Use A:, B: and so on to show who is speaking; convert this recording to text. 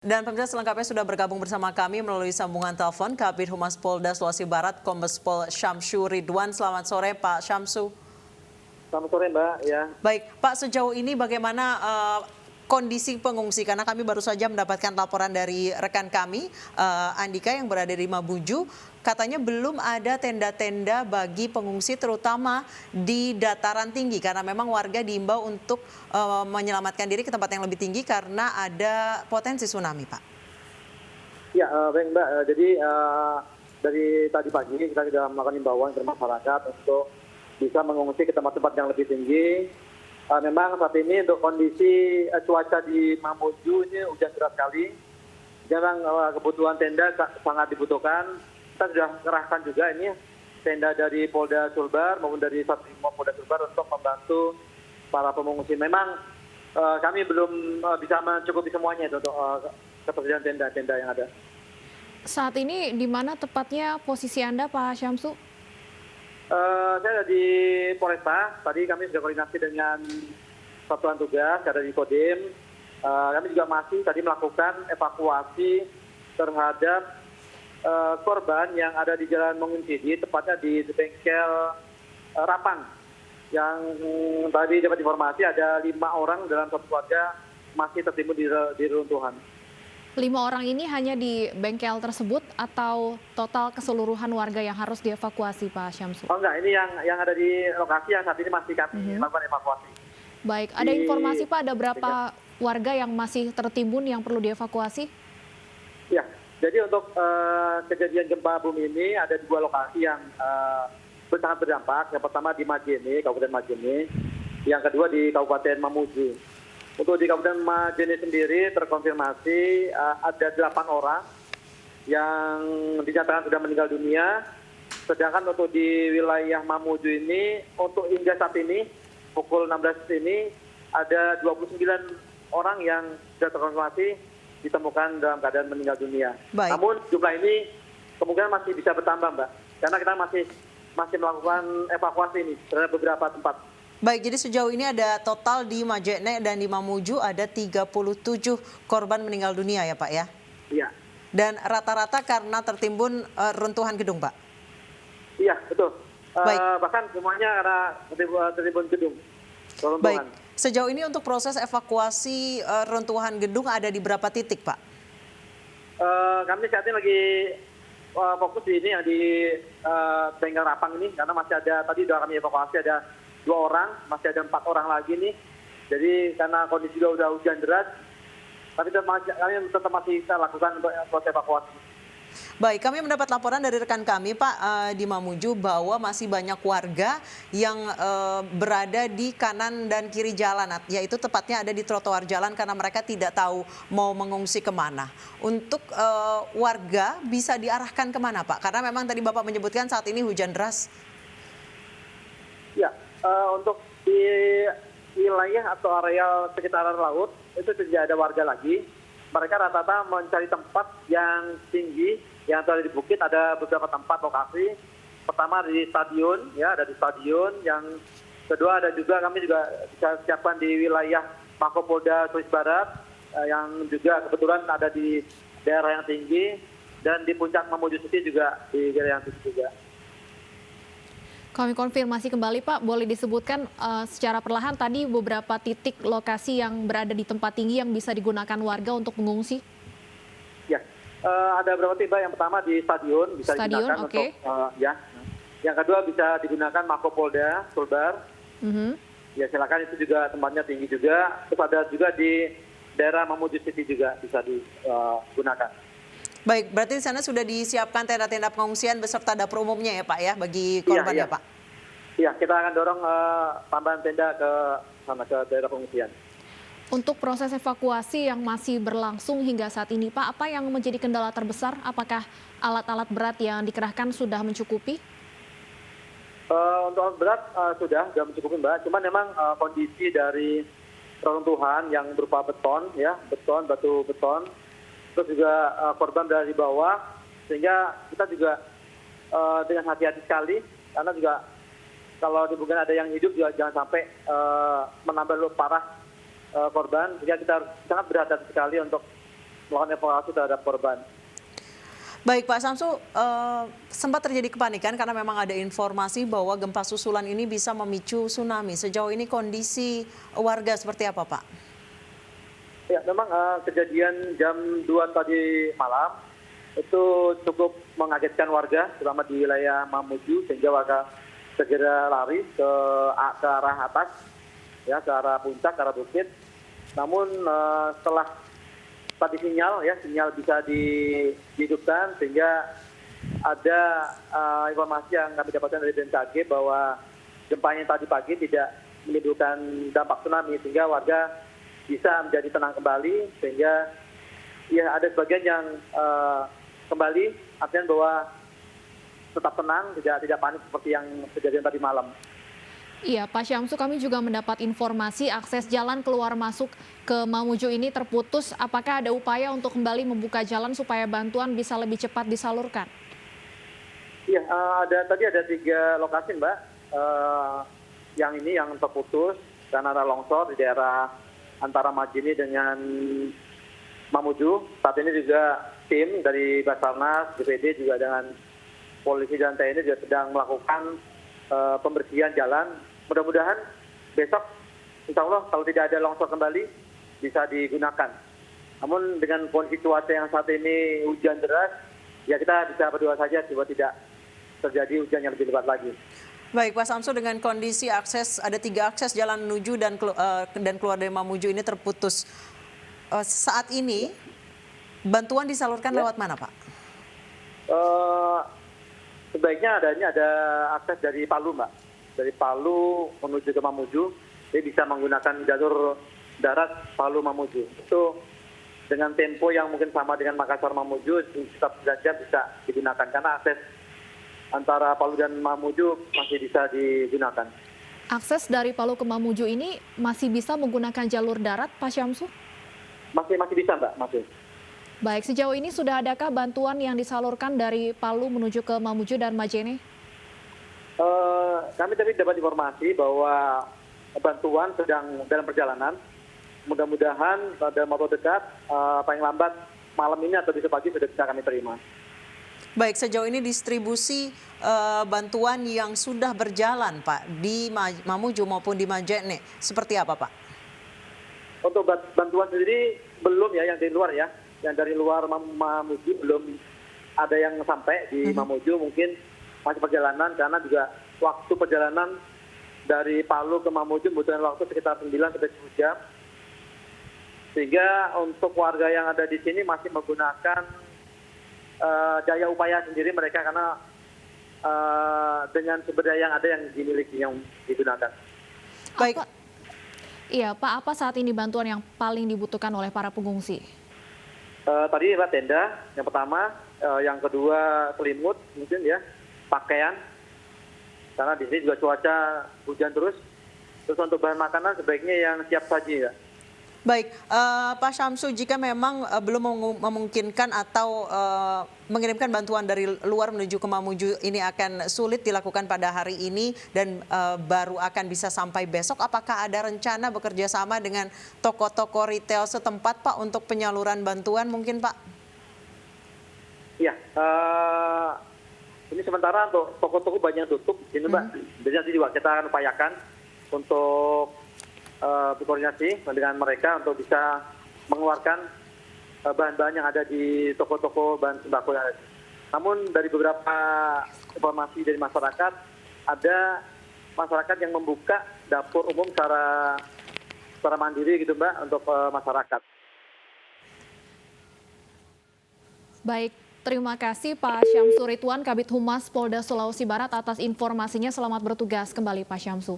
A: Dan pemirsa selengkapnya sudah bergabung bersama kami melalui sambungan telepon Kabid Humas Polda Sulawesi Barat, Kombes Pol Syamsu Ridwan. Selamat sore Pak Syamsu.
B: Selamat sore Mbak. Ya.
A: Baik Pak, sejauh ini bagaimana kondisi pengungsi? Karena kami baru saja mendapatkan laporan dari rekan kami, Andika yang berada di Mabuju. Katanya belum ada tenda-tenda bagi pengungsi terutama di dataran tinggi. Karena memang warga diimbau untuk menyelamatkan diri ke tempat yang lebih tinggi karena ada potensi tsunami Pak.
B: Ya, baik Mbak. Jadi dari tadi pagi kita sudah melakukan imbauan ke masyarakat untuk bisa mengungsi ke tempat-tempat yang lebih tinggi. Memang saat ini untuk kondisi cuaca di Mamuju ini hujan deras sekali. Jarang kebutuhan tenda sangat dibutuhkan. Kita sudah kerahkan juga ini tenda dari Polda Sulbar maupun dari Satrimo Polda Sulbar untuk membantu para pengungsi. Memang kami belum bisa mencukupi semuanya itu untuk ketersediaan tenda-tenda yang ada.
C: Saat ini di mana tepatnya posisi Anda, Pak Syamsu?
B: Saya ada di Polresta. Tadi kami sudah koordinasi dengan satuan tugas, ada di Kodim. Kami juga masih tadi melakukan evakuasi terhadap korban yang ada di Jalan Monginsidi, tepatnya di bengkel Rapang. Yang tadi dapat informasi ada 5 orang dalam satu keluarga masih tertimbun di reruntuhan.
C: 5 orang ini hanya di bengkel tersebut atau total keseluruhan warga yang harus dievakuasi, Pak Syamsu?
B: Oh enggak, ini yang ada di lokasi yang saat ini masih kami lakukan evakuasi.
C: Baik, ada informasi Pak, ada berapa warga yang masih tertimbun yang perlu dievakuasi?
B: Ya, jadi untuk kejadian gempa bumi ini ada 2 lokasi yang sangat berdampak. Yang pertama di Majene, Kabupaten Majene. Yang kedua di Kabupaten Mamuju. Untuk di Kabupaten Majene sendiri terkonfirmasi ada 8 orang yang dinyatakan sudah meninggal dunia. Sedangkan untuk di wilayah Mamuju ini, untuk hingga saat ini, pukul 16 ini, ada 29 orang yang sudah terkonfirmasi ditemukan dalam keadaan meninggal dunia.
A: Baik.
B: Namun jumlah ini kemungkinan masih bisa bertambah, Mbak. Karena kita masih melakukan evakuasi ini terhadap beberapa tempat.
A: Baik, jadi sejauh ini ada total di Majene dan di Mamuju ada 37 korban meninggal dunia ya Pak ya?
B: Iya.
A: Dan rata-rata karena tertimbun runtuhan gedung Pak?
B: Iya, betul.
A: Baik.
B: Bahkan semuanya karena tertimbun gedung.
A: Baik, sejauh ini untuk proses evakuasi runtuhan gedung ada di berapa titik Pak?
B: Kami saat ini lagi fokus di ini ya, di bengkel Rapang ini, karena masih ada, tadi sudah kami evakuasi ada 2 orang, masih ada 4 orang lagi nih. Jadi karena kondisi sudah hujan deras, tapi kami tetap masih kita lakukan proses evakuasi.
A: Baik, kami mendapat laporan dari rekan kami Pak di Mamuju bahwa masih banyak warga yang berada di kanan dan kiri jalan, yaitu tepatnya ada di trotoar jalan karena mereka tidak tahu mau mengungsi kemana. Untuk warga bisa diarahkan kemana Pak? Karena memang tadi Bapak menyebutkan saat ini hujan deras.
B: Ya, untuk di wilayah atau areal sekitaran laut itu tidak ada warga lagi. Mereka rata-rata mencari tempat yang tinggi, yang ada di bukit. Ada beberapa tempat lokasi. Pertama di stadion, ya ada di stadion. Yang kedua ada juga, kami juga bisa siapkan di wilayah Makopolda Sulawesi Barat, yang juga kebetulan ada di daerah yang tinggi, dan di puncak Mamuju City juga di daerah yang tinggi juga.
C: Kami konfirmasi kembali Pak, boleh disebutkan secara perlahan tadi beberapa titik lokasi yang berada di tempat tinggi yang bisa digunakan warga untuk mengungsi?
B: Ya, ada beberapa titik. Yang pertama di stadion bisa digunakan untuk ya. Yang kedua bisa digunakan Makopolda Sulbar. Ya silakan, itu juga tempatnya tinggi juga. Terus ada juga di daerah Mamuju City juga bisa digunakan.
A: Baik, berarti di sana sudah disiapkan tenda-tenda pengungsian beserta dapur umumnya ya Pak ya bagi korban ya Pak?
B: Iya, kita akan dorong tambahan tenda ke sana, ke daerah pengungsian.
C: Untuk proses evakuasi yang masih berlangsung hingga saat ini Pak, apa yang menjadi kendala terbesar? Apakah alat-alat berat yang dikerahkan sudah mencukupi?
B: Untuk alat berat sudah mencukupi Mbak, cuman memang kondisi dari reruntuhan yang berupa beton, ya beton, batu beton, terus juga korban dari bawah, sehingga kita juga dengan hati-hati sekali, karena juga kalau dimungkin ada yang hidup juga jangan sampai menambah luka parah korban, sehingga kita sangat berhati-hati sekali untuk melakukan evakuasi terhadap korban.
A: Baik Pak Samsu, sempat terjadi kepanikan karena memang ada informasi bahwa gempa susulan ini bisa memicu tsunami. Sejauh ini kondisi warga seperti apa Pak?
B: Ya, memang kejadian jam 2 tadi malam itu cukup mengagetkan warga, terutama di wilayah Mamuju, sehingga warga segera lari ke arah atas, ya, ke arah puncak, ke arah bukit. Namun setelah tadi sinyal bisa dihidupkan, sehingga ada informasi yang kami dapatkan dari BMKG bahwa gempanya tadi pagi tidak menimbulkan dampak tsunami, sehingga warga bisa menjadi tenang kembali, sehingga ya ada sebagian yang kembali, artinya bahwa tetap tenang, tidak panik seperti yang kejadian tadi malam.
C: Iya, Pak Syamsu, kami juga mendapat informasi akses jalan keluar masuk ke Mamuju ini terputus. Apakah ada upaya untuk kembali membuka jalan supaya bantuan bisa lebih cepat disalurkan?
B: Iya, tadi ada 3 lokasi, Mbak, yang terputus karena ada longsor di daerah antara Majini dengan Mamuju. Saat ini juga tim dari Basarnas, BPD juga dengan polisi dan TNI juga sedang melakukan pembersihan jalan. Mudah-mudahan besok, insya Allah kalau tidak ada longsor kembali, bisa digunakan. Namun dengan kondisi cuaca yang saat ini hujan deras, ya kita bisa berdoa saja supaya tidak terjadi hujan yang lebih lebat lagi.
A: Baik Pak Samsu, dengan kondisi akses, ada 3 akses jalan menuju dan keluar dari Mamuju ini terputus. Saat ini bantuan disalurkan lewat mana Pak?
B: Sebaiknya ada akses dari Palu, Mbak. Dari Palu menuju ke Mamuju, dia bisa menggunakan jalur darat Palu Mamuju. Itu dengan tempo yang mungkin sama dengan Makassar Mamuju, sekitar 9 jam bisa digunakan karena akses antara Palu dan Mamuju masih bisa digunakan.
C: Akses dari Palu ke Mamuju ini masih bisa menggunakan jalur darat, Pak Syamsu?
B: Masih bisa, Mbak, masih.
C: Baik, sejauh ini sudah adakah bantuan yang disalurkan dari Palu menuju ke Mamuju dan Majene?
B: Kami tadi dapat informasi bahwa bantuan sedang dalam perjalanan. Mudah-mudahan dalam waktu dekat, paling lambat malam ini atau besok pagi sudah bisa kami terima.
A: Baik, sejauh ini distribusi bantuan yang sudah berjalan Pak di Mamuju maupun di Majene seperti apa Pak?
B: Untuk bantuan sendiri belum ya, yang dari luar ya. Yang dari luar Mamuju belum ada yang sampai di Mamuju, mungkin masih perjalanan karena juga waktu perjalanan dari Palu ke Mamuju membutuhkan waktu sekitar 9 sampai 10 jam. Sehingga untuk warga yang ada di sini masih menggunakan daya upaya sendiri mereka karena dengan sumber daya yang ada yang dimiliki yang digunakan.
A: Baik.
C: Iya, Pak, apa saat ini bantuan yang paling dibutuhkan oleh para pengungsi?
B: Tadi adalah tenda yang pertama, yang kedua selimut mungkin ya, pakaian. Karena di sini juga cuaca hujan terus. Terus untuk bahan makanan sebaiknya yang siap saji ya.
A: Baik, Pak Syamsu, jika memang belum memungkinkan atau mengirimkan bantuan dari luar menuju ke Mamuju ini akan sulit dilakukan pada hari ini dan baru akan bisa sampai besok, apakah ada rencana bekerja sama dengan toko-toko retail setempat Pak untuk penyaluran bantuan mungkin Pak?
B: Iya, ini sementara untuk toko-toko banyak tutup di sini Mbak. Jadi nanti juga kita akan upayakan untuk berkoordinasi dengan mereka untuk bisa mengeluarkan bahan-bahan yang ada di toko-toko bahan sembako yang ada. Namun dari beberapa informasi dari masyarakat, ada masyarakat yang membuka dapur umum secara mandiri gitu Mbak untuk masyarakat.
C: Baik, terima kasih Pak Syamsu Ridwan, Kabid Humas Polda Sulawesi Barat atas informasinya. Selamat bertugas kembali Pak Syamsu.